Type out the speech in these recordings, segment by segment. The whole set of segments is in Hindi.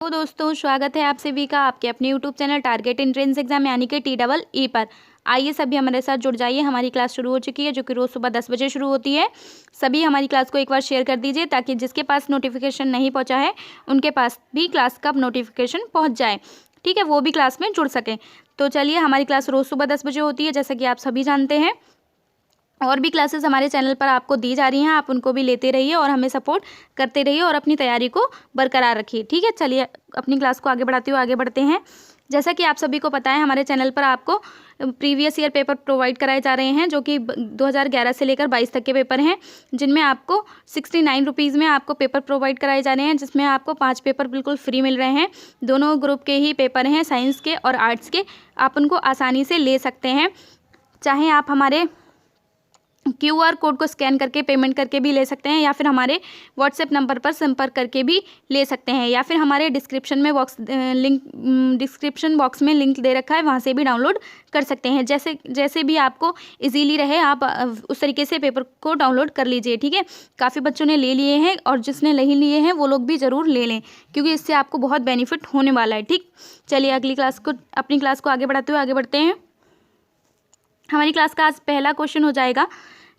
तो दोस्तों स्वागत है आप सभी का आपके अपने YouTube channel target entrance exam यानी कि TEE पर। आइए सभी हमारे साथ जुड़ जाइए। हमारी क्लास शुरू हो चुकी है जो कि रोज़ सुबह 10 बजे शुरू होती है। सभी हमारी क्लास को एक बार शेयर कर दीजिए ताकि जिसके पास नोटिफिकेशन नहीं पहुंचा है उनके पास भी क्लास का नोटिफिकेशन पहुंच जाए, ठीक है, वो भी क्लास में जुड़ सकें। तो चलिए, हमारी क्लास रोज़ सुबह 10 बजे होती है जैसा कि आप सभी जानते हैं। और भी क्लासेस हमारे चैनल पर आपको दी जा रही हैं, आप उनको भी लेते रहिए और हमें सपोर्ट करते रहिए और अपनी तैयारी को बरकरार रखिए, ठीक है। चलिए अपनी क्लास को आगे बढ़ते हैं। जैसा कि आप सभी को पता है, हमारे चैनल पर आपको प्रीवियस ईयर पेपर प्रोवाइड कराए जा रहे हैं जो कि 2011 से लेकर 22 तक के पेपर हैं, जिनमें आपको 69 रुपीज़ में आपको पेपर प्रोवाइड कराए जा रहे हैं, जिसमें आपको 5 पेपर बिल्कुल फ्री मिल रहे हैं। दोनों ग्रुप के ही पेपर हैं, साइंस के और आर्ट्स के। आप उनको आसानी से ले सकते हैं, चाहे आप हमारे QR कोड को स्कैन करके पेमेंट करके भी ले सकते हैं, या फिर हमारे व्हाट्सएप नंबर पर संपर्क करके भी ले सकते हैं, या फिर हमारे डिस्क्रिप्शन बॉक्स में लिंक दे रखा है, वहाँ से भी डाउनलोड कर सकते हैं। जैसे भी आपको इजीली रहे आप उस तरीके से पेपर को डाउनलोड कर लीजिए, ठीक है। काफ़ी बच्चों ने ले लिए हैं और जिसने नहीं लिए हैं वो लोग भी ज़रूर ले लें, क्योंकि इससे आपको बहुत बेनिफिट होने वाला है, ठीक। चलिए अपनी क्लास को आगे बढ़ते हैं। हमारी क्लास का आज पहला क्वेश्चन हो जाएगा।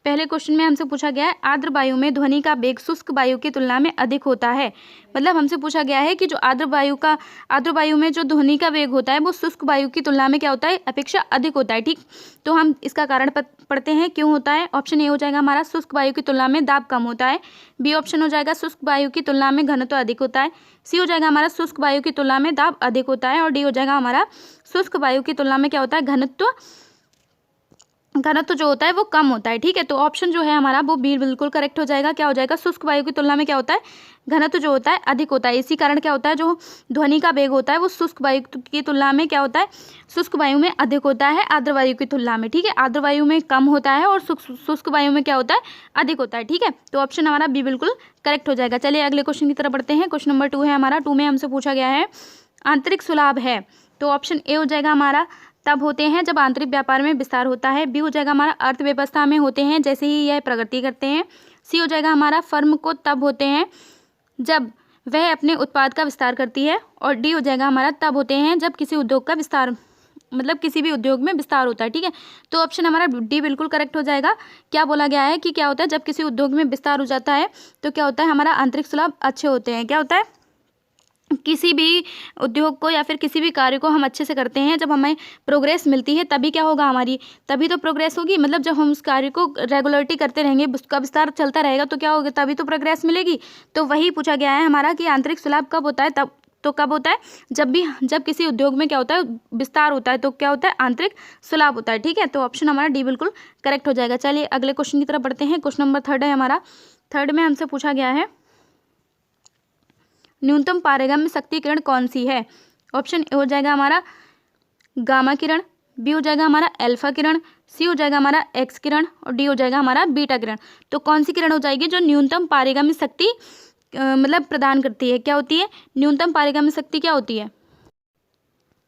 पहले क्वेश्चन में हमसे पूछा गया है, आर्द्र वायु में ध्वनि का वेग शुष्क वायु की तुलना में अधिक होता है। मतलब हमसे पूछा गया है कि जो आर्द्र वायु में जो ध्वनि का वेग होता है वो शुष्क वायु की तुलना में क्या होता है, अपेक्षा अधिक होता है, ठीक। तो हम इसका कारण पढ़ते हैं क्यों होता है। ऑप्शन ए हो जाएगा हमारा, शुष्क वायु की तुलना में दाब कम होता है। बी ऑप्शन हो जाएगा, शुष्क वायु की तुलना में घनत्व अधिक होता है। सी हो जाएगा हमारा, शुष्क वायु की तुलना में दाब अधिक होता है। और डी हो जाएगा हमारा, शुष्क वायु की तुलना में क्या होता है, घनत्व जो होता है वो कम होता है, ठीक है। तो ऑप्शन जो है हमारा वो बी बिल्कुल करेक्ट हो जाएगा। क्या हो जाएगा, शुष्क वायु की तुलना में क्या होता है, घनत्व जो होता है अधिक होता है। इसी कारण क्या होता है, जो ध्वनि का वेग होता है वो शुष्क वायु की तुलना में क्या होता है, शुष्क वायु में अधिक होता है आर्द्र वायु की तुलना में, ठीक है। आर्द्र वायु में कम होता है और शुष्क वायु में क्या होता है, अधिक होता है, ठीक है। तो ऑप्शन हमारा बी बिल्कुल करेक्ट हो जाएगा। चलिए अगले क्वेश्चन की तरफ बढ़ते हैं। क्वेश्चन नंबर 2 है हमारा। 2 में हमसे पूछा गया है, आंतरिक सुलाभ है। तो ऑप्शन ए हो जाएगा हमारा, तब होते हैं जब आंतरिक व्यापार में विस्तार होता है। बी हो जाएगा हमारा, अर्थव्यवस्था में होते हैं जैसे ही यह प्रगति करते हैं। सी हो जाएगा हमारा, फर्म को तब होते हैं जब वह अपने उत्पाद का विस्तार करती है। और डी हो जाएगा हमारा, तब होते हैं जब किसी उद्योग का विस्तार, मतलब किसी भी उद्योग में विस्तार होता है, ठीक है। तो ऑप्शन हमारा डी बिल्कुल करेक्ट हो जाएगा। क्या बोला गया है कि क्या होता है, जब किसी उद्योग में विस्तार हो जाता है तो क्या होता है, हमारा आंतरिक सुलाभ अच्छे होते हैं। क्या होता है, किसी भी उद्योग को या फिर किसी भी कार्य को हम अच्छे से करते हैं, जब हमें प्रोग्रेस मिलती है तभी क्या होगा, हमारी तभी तो प्रोग्रेस होगी। मतलब जब हम उस कार्य को रेगुलरिटी करते रहेंगे, उसका विस्तार चलता रहेगा तो क्या होगा, तभी तो प्रोग्रेस मिलेगी। तो वही पूछा गया है हमारा कि आंतरिक सुलाभ कब होता है, कब होता है, जब किसी उद्योग में क्या होता है, विस्तार होता है तो क्या होता है, आंतरिक सुलाभ होता है, ठीक है। तो ऑप्शन हमारा डी बिल्कुल करेक्ट हो जाएगा। चलिए अगले क्वेश्चन की तरफ बढ़ते हैं। क्वेश्चन नंबर 3 है हमारा। 3 में हमसे पूछा गया है, न्यूनतम पारगम्य शक्ति किरण कौन सी है। ऑप्शन ए हो जाएगा हमारा गामा किरण, बी हो जाएगा हमारा अल्फा किरण, सी हो जाएगा हमारा एक्स किरण और डी हो जाएगा हमारा बीटा किरण। तो कौन सी किरण हो जाएगी जो न्यूनतम पारगम्य शक्ति मतलब प्रदान करती है। क्या होती है, न्यूनतम पारगम्य शक्ति क्या होती है,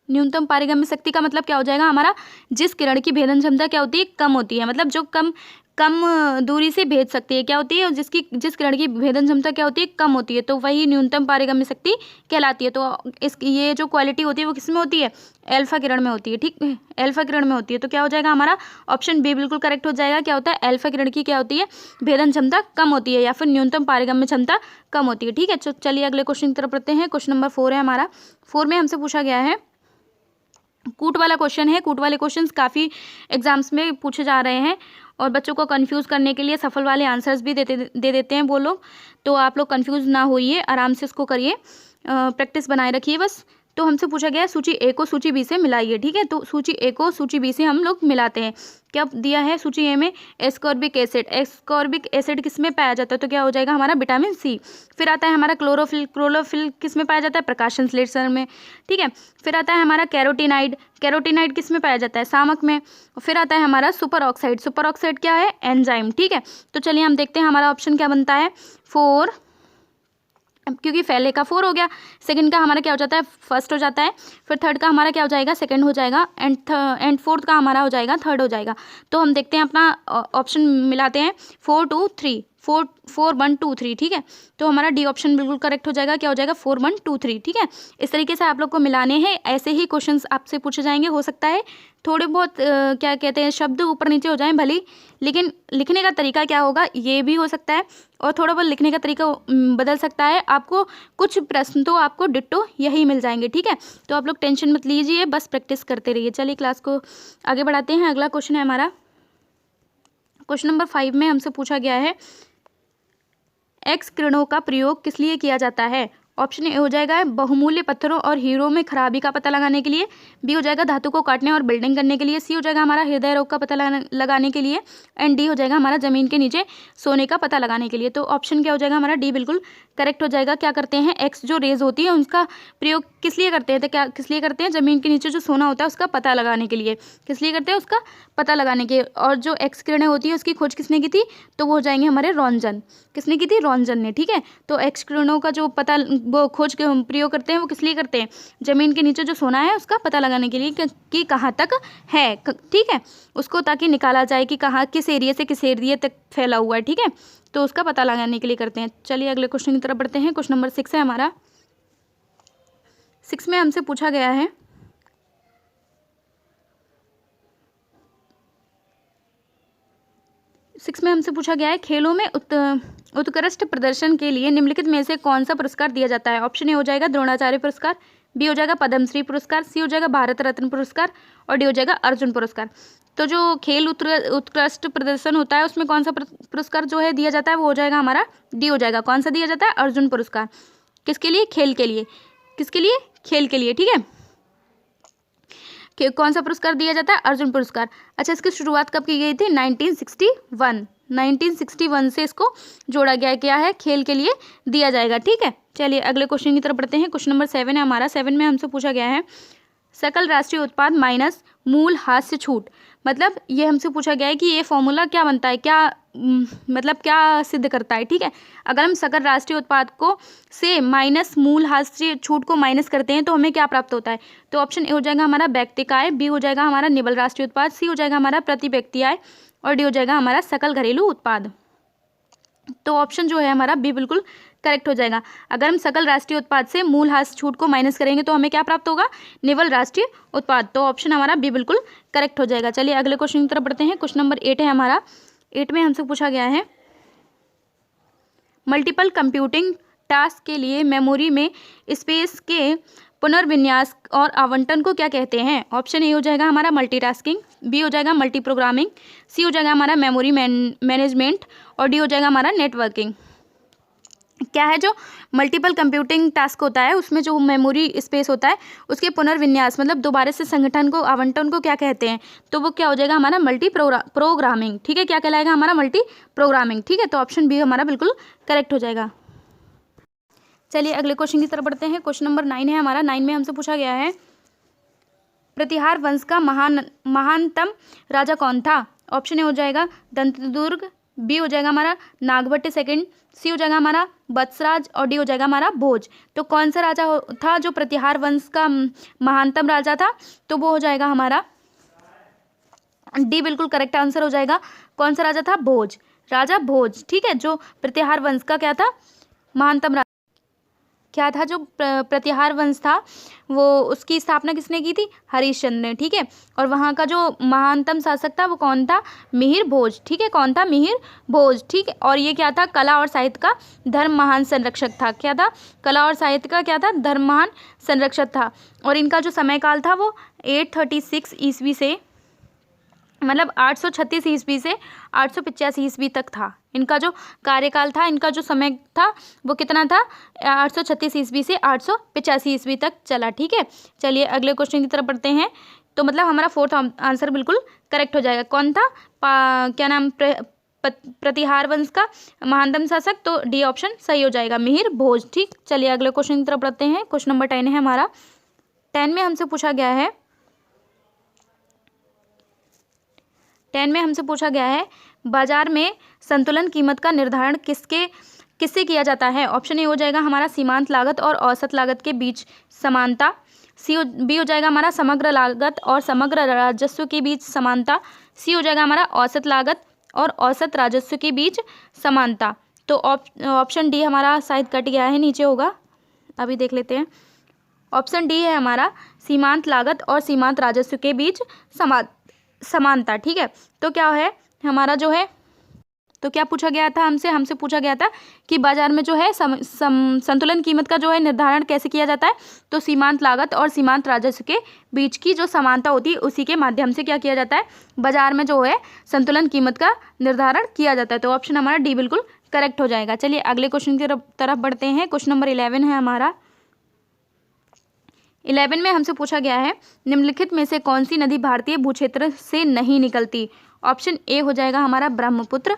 न्यूनतम पारगम्य शक्ति का मतलब क्या हो जाएगा हमारा, जिस किरण की भेदन क्षमता क्या होती है, कम होती है। मतलब जो कम दूरी से भेज सकती है, क्या होती है, और जिस किरण की भेदन क्षमता क्या होती है, कम होती है, तो वही न्यूनतम पारगम्य शक्ति कहलाती है। तो ये जो क्वालिटी होती है वो किस में होती है, अल्फा किरण में होती है, ठीक है, अल्फा किरण में होती है। तो क्या हो जाएगा हमारा, ऑप्शन बी बिल्कुल करेक्ट हो जाएगा। क्या होता है, अल्फा किरण की क्या होती है, भेदन क्षमता कम होती है या फिर न्यूनतम पारगम्य क्षमता कम होती है, ठीक है। चलिए अगले क्वेश्चन की तरफ बढ़ते हैं। क्वेश्चन नंबर 4 है हमारा। 4 में हमसे पूछा गया है, कूट वाला क्वेश्चन है। कूट वाले क्वेश्चंस काफ़ी एग्जाम्स में पूछे जा रहे हैं और बच्चों को कंफ्यूज करने के लिए सफल वाले आंसर्स भी दे देते हैं वो लोग। तो आप लोग कंफ्यूज ना होइए, आराम से इसको करिए, प्रैक्टिस बनाए रखिए बस। तो हमसे पूछा गया है, सूची ए को सूची बी से मिलाइए, ठीक है। तो सूची ए को सूची बी से हम लोग मिलाते हैं। क्या दिया है सूची ए में, एस्कॉर्बिक एसिड। एस्कॉर्बिक एसिड किस में पाया जाता है, तो क्या हो जाएगा हमारा, विटामिन सी। फिर आता है हमारा क्लोरोफिल किस में पाया जाता है, प्रकाश संश्लेषण में, ठीक है। फिर आता है हमारा कैरोटीनाइड किस में पाया जाता है, सामक में। फिर आता है हमारा सुपर ऑक्साइड क्या है, एंजाइम, ठीक है। तो चलिए हम देखते हैं हमारा ऑप्शन क्या बनता है, 4, क्योंकि पहले का 4 हो गया, सेकंड का हमारा क्या हो जाता है, फर्स्ट हो जाता है। फिर थर्ड का हमारा क्या हो जाएगा, सेकंड हो जाएगा। एंड फोर्थ का हमारा हो जाएगा, थर्ड हो जाएगा। तो हम देखते हैं अपना ऑप्शन मिलाते हैं, 4 2 3। 4123, ठीक है। तो हमारा डी ऑप्शन बिल्कुल करेक्ट हो जाएगा। क्या हो जाएगा? 4123, ठीक है। इस तरीके से आप लोग को मिलाने हैं, ऐसे ही क्वेश्चंस आपसे पूछे जाएंगे। हो सकता है थोड़े बहुत क्या कहते हैं शब्द ऊपर नीचे हो जाएं भले, लेकिन लिखने का तरीका क्या होगा ये भी हो सकता है, और थोड़ा बहुत लिखने का तरीका बदल सकता है। आपको कुछ प्रश्न तो आपको डिट्टो यही मिल जाएंगे, ठीक है। तो आप लोग टेंशन मत लीजिए, बस प्रैक्टिस करते रहिए। चलिए क्लास को आगे बढ़ाते हैं। अगला क्वेश्चन है हमारा क्वेश्चन नंबर 5 में हमसे पूछा गया है, एक्स किरणों का प्रयोग किस लिए किया जाता है? ऑप्शन ए हो जाएगा बहुमूल्य पत्थरों और हीरों में खराबी का पता लगाने के लिए, बी हो जाएगा धातु को काटने और बिल्डिंग करने के लिए, सी हो जाएगा हमारा हृदय रोग का पता लगाने के लिए, एंड डी हो जाएगा हमारा जमीन के नीचे सोने का पता लगाने के लिए। तो ऑप्शन क्या हो जाएगा हमारा? डी बिल्कुल करेक्ट हो जाएगा। क्या करते हैं? एक्स जो रेज होती है उनका प्रयोग किस लिए करते हैं? तो क्या किस लिए करते हैं? जमीन के नीचे जो सोना होता है उसका पता लगाने के लिए। किस लिए करते हैं? उसका पता लगाने के। और जो एक्स किरणें होती है उसकी खोज किसने की थी? तो वो हो जाएंगे हमारे रॉन्जन। किसने की थी? रॉन्जन ने, ठीक है। तो एक्स किरणों का जो पता वो खोज प्रयोग करते हैं वो किस लिए करते हैं? जमीन के नीचे जो सोना है उसका पता लगाने के लिए कि कहाँ तक है, ठीक है, उसको, ताकि निकाला जाए कि कहाँ किस एरिया से किस एरिया तक फैला हुआ है, ठीक है। तो उसका पता लगाने के लिए करते हैं। चलिए अगले क्वेश्चन की तरफ बढ़ते हैं। क्वेश्चन नंबर 6 है हमारा। 6 में हमसे पूछा गया है, खेलों में उत्कृष्ट प्रदर्शन के लिए निम्नलिखित में से कौन सा पुरस्कार दिया जाता है? ऑप्शन ए हो जाएगा द्रोणाचार्य पुरस्कार, बी हो जाएगा पद्मश्री पुरस्कार, सी हो जाएगा भारत रत्न पुरस्कार, और डी हो जाएगा अर्जुन पुरस्कार। तो जो खेल उत्कृष्ट प्रदर्शन होता है उसमें कौन सा पुरस्कार जो है दिया जाता है वो हो जाएगा हमारा डी हो जाएगा। कौन सा दिया जाता है? अर्जुन पुरस्कार। किसके लिए? खेल के लिए। किसके लिए? खेल के लिए, ठीक है। कौन सा पुरस्कार दिया जाता है? अर्जुन पुरस्कार। अच्छा, इसकी शुरुआत कब की गई थी? 1961 से इसको जोड़ा गया। क्या है? खेल के लिए दिया जाएगा, ठीक है। चलिए अगले क्वेश्चन की तरफ बढ़ते हैं। क्वेश्चन नंबर 7 है हमारा। 7 में हमसे पूछा गया है, सकल राष्ट्रीय उत्पाद माइनस मूल हास्य छूट। मतलब ये हमसे पूछा गया है कि ये फॉर्मूला क्या बनता है, क्या मतलब क्या सिद्ध करता है, ठीक है। अगर हम सकल राष्ट्रीय उत्पाद को से माइनस मूल हास्य छूट को माइनस करते हैं तो हमें क्या प्राप्त होता है? तो ऑप्शन ए हो जाएगा हमारा व्यक्तिक आय, बी हो जाएगा हमारा निबल राष्ट्रीय उत्पाद, सी हो जाएगा हमारा प्रति व्यक्ति आय, और डी हो जाएगा हमारा सकल घरेलू उत्पाद। तो ऑप्शन जो है हमारा बी बिल्कुल करेक्ट हो जाएगा। अगर हम सकल राष्ट्रीय उत्पाद से मूल हास्य छूट को माइनस करेंगे तो हमें क्या प्राप्त होगा? निवल राष्ट्रीय उत्पाद। तो ऑप्शन हमारा बी बिल्कुल करेक्ट हो जाएगा। चलिए अगले क्वेश्चन की तरफ बढ़ते हैं। क्वेश्चन नंबर 8 है हमारा। 8 में हमसे पूछा गया है, मल्टीपल कंप्यूटिंग टास्क के लिए मेमोरी में स्पेस के पुनर्विन्यास और आवंटन को क्या कहते हैं? ऑप्शन ए हो जाएगा हमारा मल्टीटास्किंग, बी हो जाएगा मल्टी प्रोग्रामिंग, सी हो जाएगा हमारा मेमोरी मैनेजमेंट, और डी हो जाएगा हमारा नेटवर्किंग। क्या है? जो मल्टीपल कंप्यूटिंग टास्क होता है उसमें जो मेमोरी स्पेस होता है उसके पुनर्विन्यास मतलब दोबारा से संगठन को आवंटन को क्या कहते हैं? तो वो क्या हो जाएगा हमारा मल्टी प्रोग्रामिंग, ठीक है। क्या कहलाएगा? हमारा मल्टी प्रोग्रामिंग, ठीक है। तो ऑप्शन बी हमारा बिल्कुल करेक्ट हो जाएगा। चलिए अगले क्वेश्चन की तरफ बढ़ते हैं। क्वेश्चन नंबर 9 है हमारा। 9 में हमसे पूछा गया है, प्रतिहार वंश का महानतम राजा कौन था? ऑप्शन ए हो जाएगा दंतदुर्ग, बी हो जाएगा हमारा नागभट्ट सेकंड, सी हो जाएगा हमारा वत्सराज, और डी हो जाएगा हमारा भोज। तो कौन सा राजा था जो प्रतिहार वंश का महानतम राजा था? तो वो हो जाएगा हमारा डी बिल्कुल करेक्ट आंसर हो जाएगा। कौन सा राजा था? भोज, राजा भोज, ठीक है। जो प्रतिहार वंश का क्या था? महानतम राजा क्या था? जो प्रतिहार वंश था वो उसकी स्थापना किसने की थी? हरिश्चंद्र ने, ठीक है। और वहाँ का जो महानतम शासक था वो कौन था? मिहिर भोज, ठीक है। कौन था? मिहिर भोज, ठीक है। और ये क्या था? कला और साहित्य का धर्म महान संरक्षक था। क्या था? कला और साहित्य का क्या था? धर्म महान संरक्षक था। और इनका जो समय काल था वो 836 ईस्वी से मतलब 836 ईस्वी से 885 ईस्वी तक था। इनका जो कार्यकाल था, इनका जो समय था वो कितना था? 836 ईस्वी से 885 ईस्वी तक चला, ठीक है। चलिए अगले क्वेश्चन की तरफ बढ़ते हैं। तो मतलब हमारा फोर्थ आंसर बिल्कुल करेक्ट हो जाएगा। कौन था? क्या नाम? प्रतिहार वंश का महानतम शासक। तो डी ऑप्शन सही हो जाएगा, मिहिर भोज, ठीक। चलिए अगले क्वेश्चन की तरफ बढ़ते हैं। क्वेश्चन नंबर 10 है हमारा। 10 में हमसे पूछा गया है, 10 में हमसे पूछा गया है, बाजार में संतुलन कीमत का निर्धारण किससे किया जाता है? ऑप्शन ए हो जाएगा हमारा सीमांत लागत और औसत लागत के बीच समानता, बी हो जाएगा हमारा समग्र लागत और समग्र राजस्व के बीच समानता, सी हो जाएगा हमारा औसत लागत और औसत राजस्व के बीच समानता। तो ऑप्शन डी हमारा शायद कट गया है, नीचे होगा, अभी देख लेते हैं। ऑप्शन डी है हमारा सीमांत लागत और सीमांत राजस्व के बीच समानता। ठीक है, तो क्या है हमारा जो है, तो क्या पूछा गया था हमसे पूछा गया था कि बाजार में जो है संतुलन कीमत का जो है निर्धारण कैसे किया जाता है। तो सीमांत लागत और सीमांत राजस्व के बीच की जो समानता होती है उसी के माध्यम से क्या किया जाता है, बाजार में जो है संतुलन कीमत का निर्धारण किया जाता है। तो ऑप्शन हमारा डी बिल्कुल करेक्ट हो जाएगा। चलिए अगले क्वेश्चन की तरफ बढ़ते हैं। क्वेश्चन नंबर 11 है हमारा। 11 में हमसे पूछा गया है निम्नलिखित में से कौन सी नदी भारतीय भूक्षेत्र से नहीं निकलती। ऑप्शन ए हो जाएगा हमारा ब्रह्मपुत्र,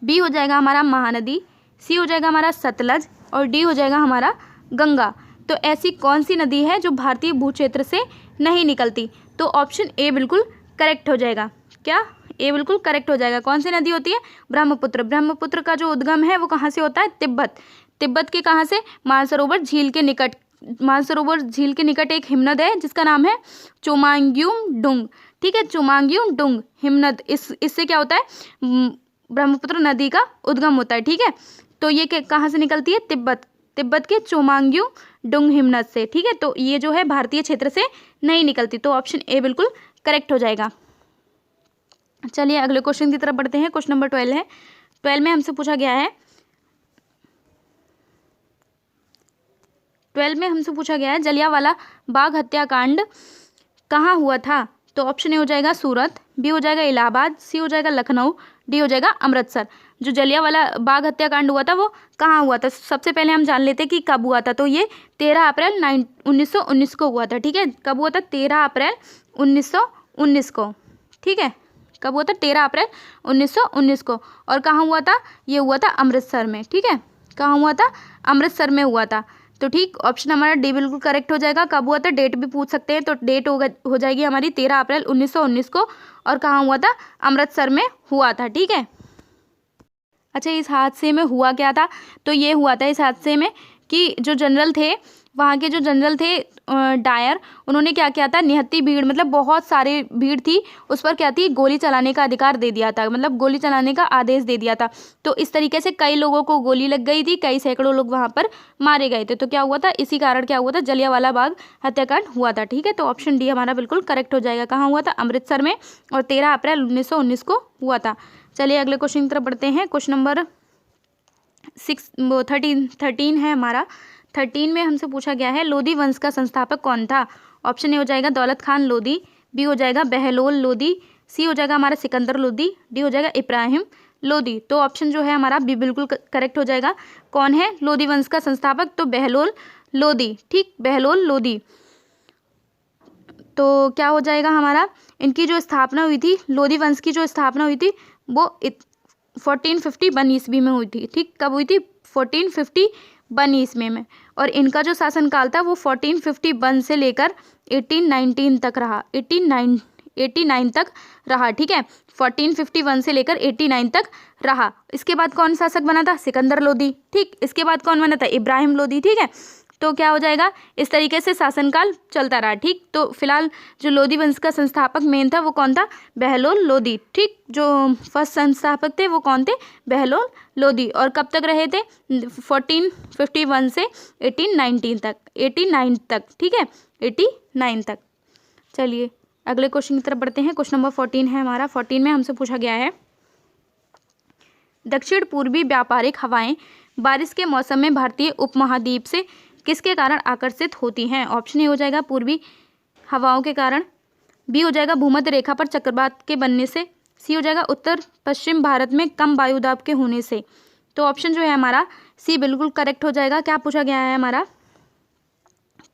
बी हो जाएगा हमारा महानदी, सी हो जाएगा हमारा सतलज और डी हो जाएगा हमारा गंगा। तो ऐसी कौन सी नदी है जो भारतीय भूक्षेत्र से नहीं निकलती। तो ऑप्शन ए बिल्कुल करेक्ट हो जाएगा। क्या ए बिल्कुल करेक्ट हो जाएगा। कौन सी नदी होती है, ब्रह्मपुत्र। ब्रह्मपुत्र का जो उद्गम है वो कहाँ से होता है, तिब्बत के कहाँ से, मानसरोवर झील के निकट। मानसरोवर झील के निकट एक हिमनद है जिसका नाम है चोमांग्युम डुंग। ठीक है, चोमांग्युम डुंग हिमनद, इससे क्या होता है, ब्रह्मपुत्र नदी का उद्गम होता है। ठीक है, तो ये कहाँ से निकलती है, तिब्बत के चोमांग्यू डुंग हिमनद से। ठीक है, तो ये जो है भारतीय क्षेत्र से नहीं निकलती। तो ऑप्शन ए बिल्कुल करेक्ट हो जाएगा। चलिए अगले क्वेश्चन की तरफ बढ़ते हैं। क्वेश्चन नंबर 12 है। 12 में हमसे पूछा गया है 12 में हमसे पूछा गया है जलियांवाला बाग हत्याकांड कहाँ हुआ था। तो ऑप्शन ए हो जाएगा सूरत, बी हो जाएगा इलाहाबाद, सी हो जाएगा लखनऊ, डी हो जाएगा अमृतसर। जो जलियांवाला बाग हत्याकांड हुआ था वो कहाँ हुआ था। सबसे पहले हम जान लेते हैं कि कब हुआ था। तो ये 13 अप्रैल 1919 को हुआ था। ठीक है, कब हुआ था, 13 अप्रैल 1919 को। ठीक है, कब हुआ था, 13 अप्रैल 1919 को। और कहाँ हुआ था, ये हुआ था अमृतसर में। ठीक है, कहाँ हुआ था, अमृतसर में हुआ था। तो ठीक, ऑप्शन हमारा डी बिल्कुल करेक्ट हो जाएगा। कब हुआ था, डेट भी पूछ सकते हैं, तो डेट हो जाएगी हमारी 13 अप्रैल 1919 को। और कहाँ हुआ था, अमृतसर में हुआ था। ठीक है, अच्छा इस हादसे में हुआ क्या था। तो ये हुआ था इस हादसे में कि जो जनरल थे, वहाँ के जो जनरल थे डायर, उन्होंने क्या किया था, निहत्ती भीड़, मतलब बहुत सारी भीड़ थी, उस पर क्या थी, गोली चलाने का अधिकार दे दिया था, मतलब गोली चलाने का आदेश दे दिया था। तो इस तरीके से कई लोगों को गोली लग गई थी, कई सैकड़ों लोग वहाँ पर मारे गए थे। तो क्या हुआ था, इसी कारण क्या हुआ था, जलियांवाला बाग हत्याकांड हुआ था। ठीक है, तो ऑप्शन डी हमारा बिल्कुल करेक्ट हो जाएगा। कहाँ हुआ था, अमृतसर में, और 13 अप्रैल 1919 को हुआ था। चलिए अगले क्वेश्चन की तरफ बढ़ते हैं। क्वेश्चन नंबर 13 है हमारा। 13 में हमसे पूछा गया है लोधी वंश का संस्थापक कौन था। ऑप्शन ए हो जाएगा दौलत खान लोधी, बी हो जाएगा बहलोल लोधी, सी हो जाएगा हमारा सिकंदर लोधी, डी हो जाएगा इब्राहिम लोधी। तो ऑप्शन जो है हमारा बी बिल्कुल करेक्ट हो जाएगा। कौन है लोधी वंश का संस्थापक, तो बहलोल लोधी। ठीक, बहलोल लोधी। तो क्या हो जाएगा हमारा, इनकी जो स्थापना हुई थी, लोधी वंश की जो स्थापना हुई थी वो 1451 ईस्वी में हुई थी। ठीक, कब हुई थी, 1451 ईस्वी में। और इनका जो शासनकाल था वो 1451 से लेकर 1819 तक रहा, 89 तक रहा। ठीक है, 1451 से लेकर 89 तक रहा। इसके बाद कौन शासक बना था, सिकंदर लोधी। ठीक, इसके बाद कौन बना था, इब्राहिम लोधी। ठीक है, तो क्या हो जाएगा, इस तरीके से शासनकाल चलता रहा। ठीक, तो फिलहाल जो लोधी वंश का संस्थापक मेन था वो कौन था, बहलोल लोधी। ठीक, जो फर्स्ट संस्थापक थे वो कौन थे, बहलोल लोधी। और कब तक रहे थे, 1451 से 1819 तक, 89 तक। ठीक है, 89 तक। चलिए अगले क्वेश्चन की तरफ बढ़ते हैं। क्वेश्चन नंबर 14 है हमारा। 14 में हमसे पूछा गया है दक्षिण पूर्वी व्यापारिक हवाएं बारिश के मौसम में भारतीय उपमहाद्वीप से किसके कारण आकर्षित होती हैं। ऑप्शन ए हो जाएगा पूर्वी हवाओं के कारण, बी हो जाएगा भूमध्य रेखा पर चक्रवात के बनने से, सी हो जाएगा उत्तर पश्चिम भारत में कम वायुदाब के होने से। तो ऑप्शन जो है हमारा सी बिल्कुल करेक्ट हो जाएगा। क्या पूछा गया है हमारा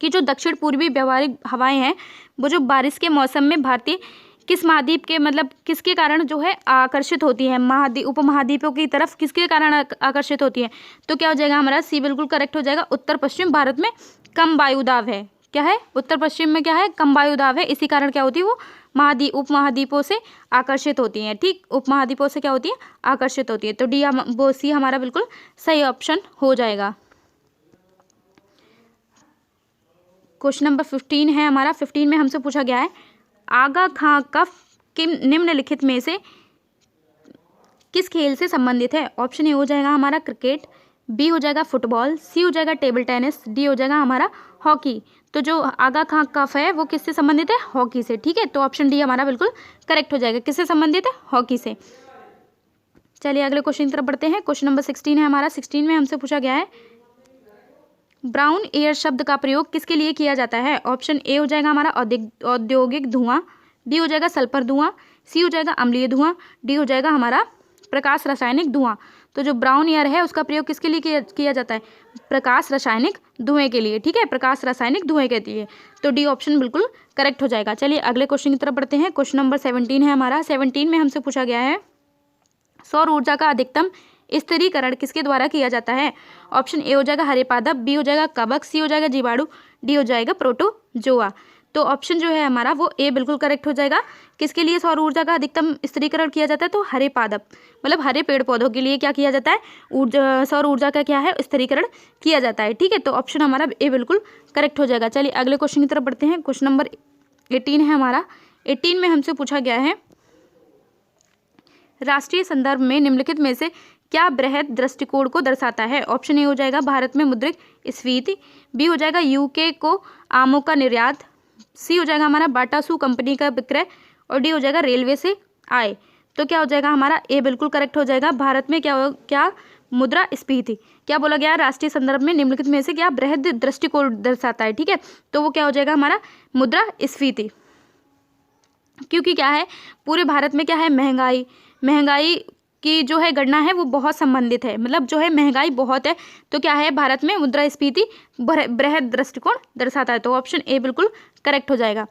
कि जो दक्षिण पूर्वी व्यावहारिक हवाएं हैं वो जो बारिश के मौसम में भारतीय किस महाद्वीप के, मतलब किसके कारण जो है आकर्षित होती है, उपमहाद्वीपों की तरफ किसके कारण आकर्षित होती है। तो क्या हो जाएगा हमारा सी बिल्कुल करेक्ट हो जाएगा। उत्तर पश्चिम भारत में कम वायुदाब है। क्या है, उत्तर पश्चिम में क्या है, कम वायुदाब है, इसी कारण क्या होती है वो उपमहाद्वीपों से आकर्षित होती हैं। ठीक, उपमहाद्वीपों से क्या होती है, आकर्षित होती है। तो डी वो सी हमारा बिल्कुल सही ऑप्शन हो जाएगा। क्वेश्चन नंबर 15 है हमारा। 15 में हमसे पूछा गया है आगा खां कफ किन निम्नलिखित में से खेल से संबंधित है? ऑप्शन ए हो जाएगा हमारा क्रिकेट, बी हो जाएगा फुटबॉल, सी हो जाएगा टेबल टेनिस, डी हो जाएगा हमारा हॉकी। तो जो आगा खां कफ है वो किससे संबंधित है? हॉकी से। ठीक है, तो ऑप्शन डी हमारा बिल्कुल करेक्ट हो जाएगा। किससे संबंधित है? हॉकी से। चलिए अगले क्वेश्चन की तरफ बढ़ते हैं। क्वेश्चन नंबर 16 है हमारा। 16 में हमसे पूछा गया है ब्राउन एयर शब्द का प्रयोग किसके लिए किया जाता है? ऑप्शन ए हो जाएगा हमारा औद्योगिक धुआं, बी हो जाएगा सल्फर धुआं, सी हो जाएगा अम्लीय धुआं, डी हो जाएगा हमारा प्रकाश रासायनिक धुआं। तो जो ब्राउन एयर है उसका प्रयोग किसके लिए किया जाता है? प्रकाश रासायनिक धुएं के लिए। ठीक है, प्रकाश रासायनिक धुएं के लिए। तो डी ऑप्शन बिल्कुल करेक्ट हो जाएगा। चलिए अगले क्वेश्चन की तरफ बढ़ते हैं। क्वेश्चन नंबर 17 है हमारा। 17 में हमसे पूछा गया है सौर ऊर्जा का अधिकतम स्थिरीकरण किसके द्वारा किया जाता है? ऑप्शन ए हो जाएगा हरे पादप, बी हो जाएगा कवक, सी हो जाएगा जीवाणु, डी हो जाएगा प्रोटोजोआ। तो ऑप्शन जो है हमारा वो ए बिल्कुल करेक्ट हो जाएगा। किसके लिए सौर ऊर्जा का अधिकतम स्थिरीकरण किया जाता है? तो हरे पादप मतलब हरे पेड़ पौधों के लिए क्या किया जाता है? सौर ऊर्जा का क्या है? स्थिरीकरण किया जाता है। ठीक है, तो ऑप्शन हमारा ए बिल्कुल करेक्ट हो जाएगा। चलिए अगले क्वेश्चन की तरफ बढ़ते हैं। क्वेश्चन नंबर 18 है हमारा। 18 में हमसे पूछा गया है राष्ट्रीय संदर्भ में निम्नलिखित में से क्या बृहद दृष्टिकोण को दर्शाता है? ऑप्शन ए हो जाएगा भारत में मुद्रित स्फीति, बी हो जाएगा यूके को आमों का निर्यात, सी हो जाएगा हमारा बाटा सू कंपनी का विक्रय, और डी हो जाएगा रेलवे से आय। तो क्या हो जाएगा हमारा? ए बिल्कुल करेक्ट हो जाएगा। भारत में क्या मुद्रा स्फीति, क्या बोला गया? राष्ट्रीय संदर्भ में निम्नलिखित में से क्या बृहद दृष्टिकोण दर्शाता है? ठीक है, तो वो क्या हो जाएगा हमारा? मुद्रा स्फीति। क्योंकि क्या है, पूरे भारत में क्या है? महंगाई की जो है गणना है वो बहुत संबंधित है, मतलब जो है महंगाई बहुत है, तो क्या है भारत में मुद्रास्फीति बृहद दृष्टिकोण दर्शाता है। तो ऑप्शन ए बिल्कुल करेक्ट हो जाएगा।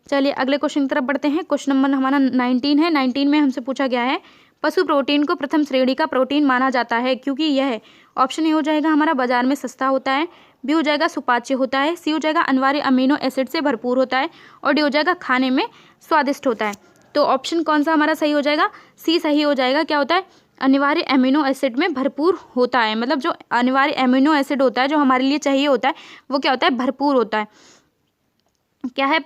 चलिए अगले क्वेश्चन की तरफ बढ़ते हैं। क्वेश्चन नंबर हमारा 19 है। 19 में हमसे पूछा गया है पशु प्रोटीन को प्रथम श्रेणी का प्रोटीन माना जाता है क्योंकि यह, ऑप्शन ए हो जाएगा हमारा बाजार में सस्ता होता है, बी हो जाएगा सुपाच्य होता है, सी हो जाएगा अनिवार्य अमीनो एसिड से भरपूर होता है, और डी हो जाएगा खाने में स्वादिष्ट होता है। तो ऑप्शन कौन सा हमारा सही हो जाएगा? सी सही हो जाएगा। क्या होता है? अनिवार्य एमिनो एसिड में भरपूर होता है, मतलब जो अनिवार्य एमिनो एसिड होता है जो हमारे लिए चाहिए होता है वो क्या होता है? भरपूर होता है। क्या है?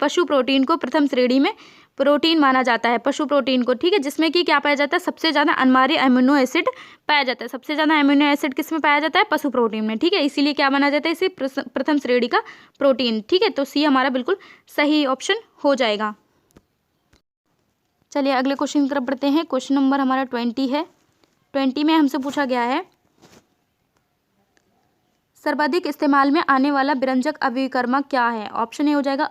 पशु प्रोटीन को प्रथम श्रेणी में प्रोटीन माना जाता है, पशु प्रोटीन को। ठीक है, जिसमें कि क्या पाया जाता है? सबसे ज़्यादा अनिवार्य एमिनो एसिड पाया जाता है। सबसे ज़्यादा एमिनो एसिड किस में पाया जाता है? पशु प्रोटीन में। ठीक है, इसीलिए क्या माना जाता है? इसे प्रथम श्रेणी का प्रोटीन। ठीक है, तो सी हमारा बिल्कुल सही ऑप्शन हो जाएगा। चलिए अगले क्वेश्चन की तरफ बढ़ते हैं। क्वेश्चन नंबर हमारा 20 है। 20 में हमसे पूछा गया है सर्वाधिक इस्तेमाल में आने वाला व्यंजक अभिकर्मक क्या है? ऑप्शन ए हो जाएगा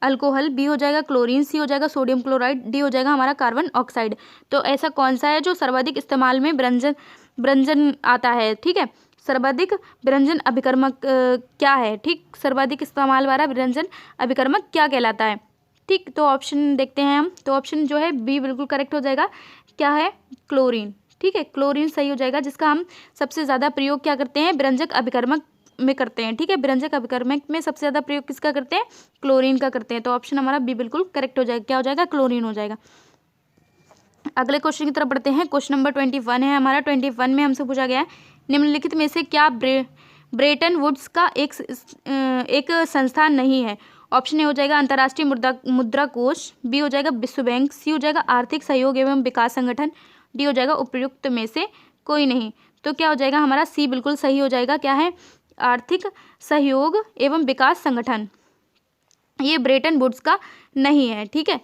अल्कोहल, बी हो जाएगा क्लोरीन, सी हो जाएगा सोडियम क्लोराइड, डी हो जाएगा हमारा कार्बन ऑक्साइड। तो ऐसा कौन सा है जो सर्वाधिक इस्तेमाल में व्यंजन आता है? ठीक है, सर्वाधिक व्यंजन अभिकर्मक क्या है? ठीक, सर्वाधिक इस्तेमाल वाला व्यंजन अभिकर्मक क्या कहलाता है? ठीक, तो ऑप्शन देखते हैं हम। तो ऑप्शन जो है बी बिल्कुल करेक्ट हो जाएगा। क्या है? क्लोरीन। ठीक है, क्लोरीन सही हो जाएगा, जिसका हम सबसे ज़्यादा प्रयोग क्या करते हैं? व्यंजक अभिकर्मक में करते हैं। ठीक है, व्यंजक अभिकर्मक में सबसे ज़्यादा प्रयोग किसका करते हैं? क्लोरीन का करते हैं। तो ऑप्शन हमारा बी बिल्कुल करेक्ट हो जाएगा। क्या हो जाएगा? क्लोरीन हो जाएगा। अगले क्वेश्चन की तरफ बढ़ते हैं। क्वेश्चन नंबर 21 है हमारा। 21 में हमसे पूछा गया है निम्नलिखित में से क्या ब्रेटन वुड्स का एक संस्थान नहीं है? ऑप्शन ए हो जाएगा अंतर्राष्ट्रीय मुद्रा कोष, बी हो जाएगा विश्व बैंक, सी हो जाएगा आर्थिक सहयोग एवं विकास संगठन, डी हो जाएगा उपयुक्त में से कोई नहीं। तो क्या हो जाएगा हमारा? सी बिल्कुल सही हो जाएगा। क्या है? आर्थिक सहयोग एवं विकास संगठन। ये ब्रेटन वुड्स का नहीं है। ठीक है,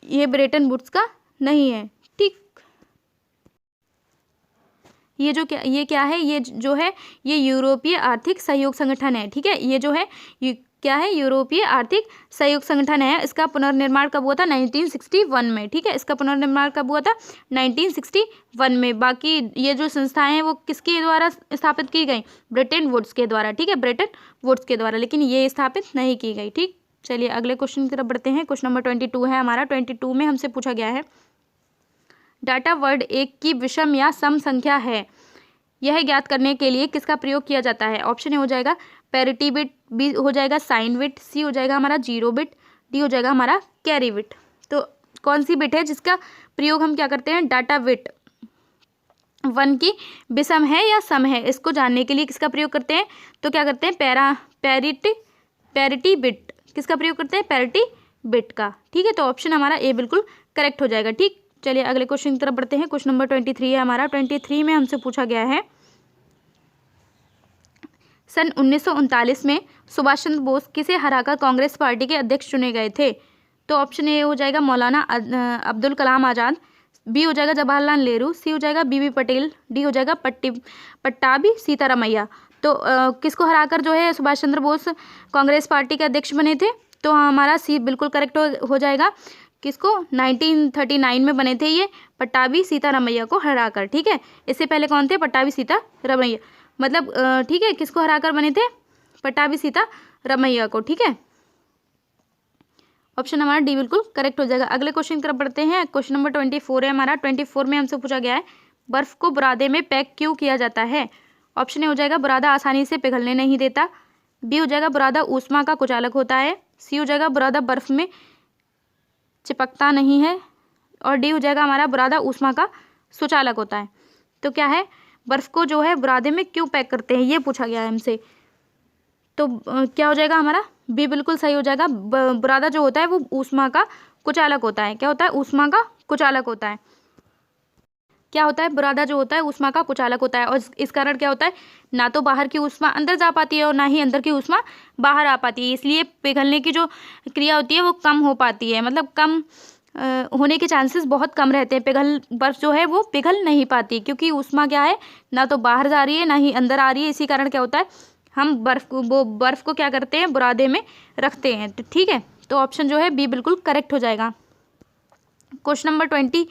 ये ब्रेटन वुड्स का नहीं है। ठीक, ये क्या है? ये जो है ये यूरोपीय आर्थिक सहयोग संगठन है। ठीक है, ये जो है क्या है? यूरोपीय आर्थिक सहयोग संगठन है। इसका पुनर्निर्माण कब हुआ था? 1961 में। ठीक है, इसका पुनर्निर्माण कब हुआ था? 1961 में। बाकी ये जो संस्थाएं हैं वो किसके द्वारा स्थापित की गई? ब्रेटन वुड्स के द्वारा। ठीक है, ब्रेटन वुड्स के द्वारा, लेकिन ये स्थापित नहीं की गई। ठीक, चलिए अगले क्वेश्चन की तरफ बढ़ते हैं। क्वेश्चन नंबर 22 है हमारा। 22 में हमसे पूछा गया है डाटा वर्ड एक की विषम या सम संख्या है, यह ज्ञात करने के लिए किसका प्रयोग किया जाता है? ऑप्शन ए हो जाएगा पैरिटी बिट, बी हो जाएगा साइन बिट, सी हो जाएगा हमारा जीरो बिट, डी हो जाएगा हमारा कैरी बिट। तो कौन सी बिट है जिसका प्रयोग हम क्या करते हैं? डाटा बिट 1 की विषम है या सम है, इसको जानने के लिए किसका प्रयोग करते हैं? तो क्या करते हैं? Parity bit. किसका प्रयोग करते हैं? पैरिटी बिट का। ठीक है, तो ऑप्शन हमारा ए बिल्कुल करेक्ट हो जाएगा। ठीक, चलिए अगले क्वेश्चन की तरफ बढ़ते हैं। क्वेश्चन नंबर 23 है हमारा। 23 में हमसे पूछा गया है, सन 1939 में सुभाष चंद्र बोस किसे हराकर कांग्रेस पार्टी के अध्यक्ष चुने गए थे? तो ऑप्शन ए हो जाएगा मौलाना अब्दुल कलाम आज़ाद, बी हो जाएगा जवाहरलाल नेहरू, सी हो जाएगा बीबी पटेल, डी हो जाएगा पट्टाभी सीतारामैया। तो किसको हराकर जो है सुभाष चंद्र बोस कांग्रेस पार्टी के अध्यक्ष बने थे? तो हमारा सी बिल्कुल करेक्ट हो जाएगा। किसको? 1939 में बने थे ये, पट्टाभी सीतारामैया को हराकर। ठीक है, इससे पहले कौन थे? पट्टाभी सीतारामैया, मतलब ठीक है, किसको हराकर बने थे? पट्टाभी सीतारामैया को। ठीक है, ऑप्शन हमारा डी बिल्कुल करेक्ट हो जाएगा। अगले क्वेश्चन की तरफ बढ़ते हैं। क्वेश्चन नंबर 24 है हमारा। 24 में हमसे पूछा गया है, बर्फ को बुरादे में पैक क्यों किया जाता है? ऑप्शन ए हो जाएगा बुरादा आसानी से पिघलने नहीं देता, बी हो जाएगा बुरादा ऊष्मा का कुचालक होता है, सी हो जाएगा बुरादा बर्फ में चिपकता नहीं है, और डी हो जाएगा हमारा बुरादा ऊष्मा का सुचालक होता है। तो क्या है, बर्फ को जो है बुरादे में क्यों पैक करते हैं, ये पूछा गया है हमसे। तो क्या हो जाएगा हमारा? बी बिल्कुल सही हो जाएगा। बुरादा जो होता है वो ऊष्मा का कुचालक होता है। क्या होता है? ऊष्मा का कुचालक होता है। क्या होता है? बुरादा जो होता है ऊष्मा का कुचालक होता है, और इस कारण क्या होता है, ना तो बाहर की ऊष्मा अंदर जा पाती है और ना ही अंदर की ऊष्मा बाहर आ पाती है, इसलिए पिघलने की जो क्रिया होती है वो कम हो पाती है, मतलब कम होने के चांसेस बहुत कम रहते हैं। बर्फ जो है वो पिघल नहीं पाती, क्योंकि ऊष्मा क्या है, ना तो बाहर जा रही है ना ही अंदर आ रही है। इसी कारण क्या होता है, हम बर्फ को क्या करते हैं, बुरादे में रखते हैं। तो ठीक है, तो ऑप्शन जो है बी बिल्कुल करेक्ट हो जाएगा। क्वेश्चन नंबर 25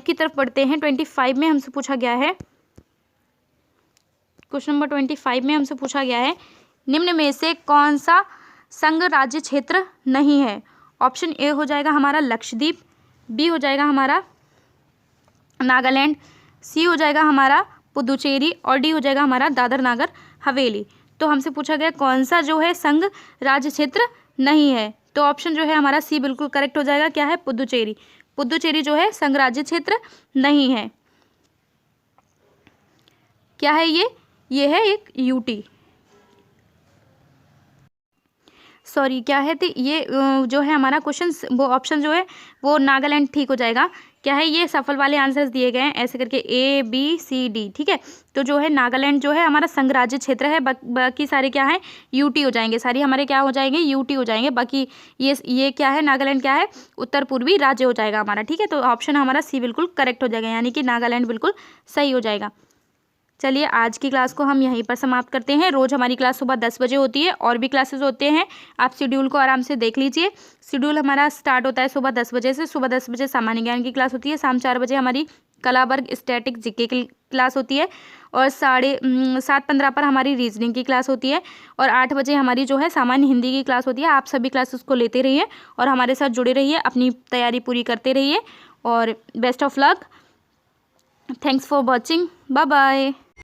की तरफ बढ़ते हैं। 25 में हमसे पूछा गया है, क्वेश्चन नंबर 25 में हमसे पूछा गया है, निम्न में से कौन सा संघ राज्य क्षेत्र नहीं है? ऑप्शन ए हो जाएगा हमारा लक्षद्वीप, बी हो जाएगा हमारा नागालैंड, सी हो जाएगा हमारा पुदुचेरी, और डी हो जाएगा हमारा दादर नागर हवेली। तो हमसे पूछा गया कौन सा जो है संघ राज्य क्षेत्र नहीं है, तो ऑप्शन जो है हमारा सी बिल्कुल करेक्ट हो जाएगा। क्या है? पुदुचेरी। पुदुचेरी जो है संघ राज्य क्षेत्र नहीं है। क्या है ये है एक यूटी, सॉरी क्या है, तो ये जो है हमारा क्वेश्चन, वो ऑप्शन जो है वो नागालैंड ठीक हो जाएगा। क्या है, ये सफल वाले आंसर्स दिए गए हैं ऐसे करके ए बी सी डी। ठीक है, तो जो है नागालैंड जो है हमारा संघ राज्य क्षेत्र है, बाकी सारे क्या है, यूटी हो जाएंगे, सारी हमारे क्या हो जाएंगे, यूटी हो जाएंगे। बाकी ये क्या है, नागालैंड क्या है, उत्तर पूर्वी राज्य हो जाएगा हमारा। ठीक है, तो ऑप्शन हमारा सी बिल्कुल करेक्ट हो जाएगा, यानी कि नागालैंड बिल्कुल सही हो जाएगा। चलिए आज की क्लास को हम यहीं पर समाप्त करते हैं। रोज़ हमारी क्लास सुबह 10 बजे होती है, और भी क्लासेस होते हैं, आप शेड्यूल को आराम से देख लीजिए। शेड्यूल हमारा स्टार्ट होता है सुबह 10 बजे से। सुबह 10 बजे सामान्य ज्ञान की क्लास होती है, शाम 4 बजे हमारी कला वर्ग स्टैटिक जीके की क्लास होती है, और 7:15 पर हमारी रीजनिंग की क्लास होती है, और 8 बजे हमारी जो है सामान्य हिंदी की क्लास होती है। आप सभी क्लासेस को लेते रहिए और हमारे साथ जुड़े रहिए, अपनी तैयारी पूरी करते रहिए, और best of luck. Thanks for watching, bye bye.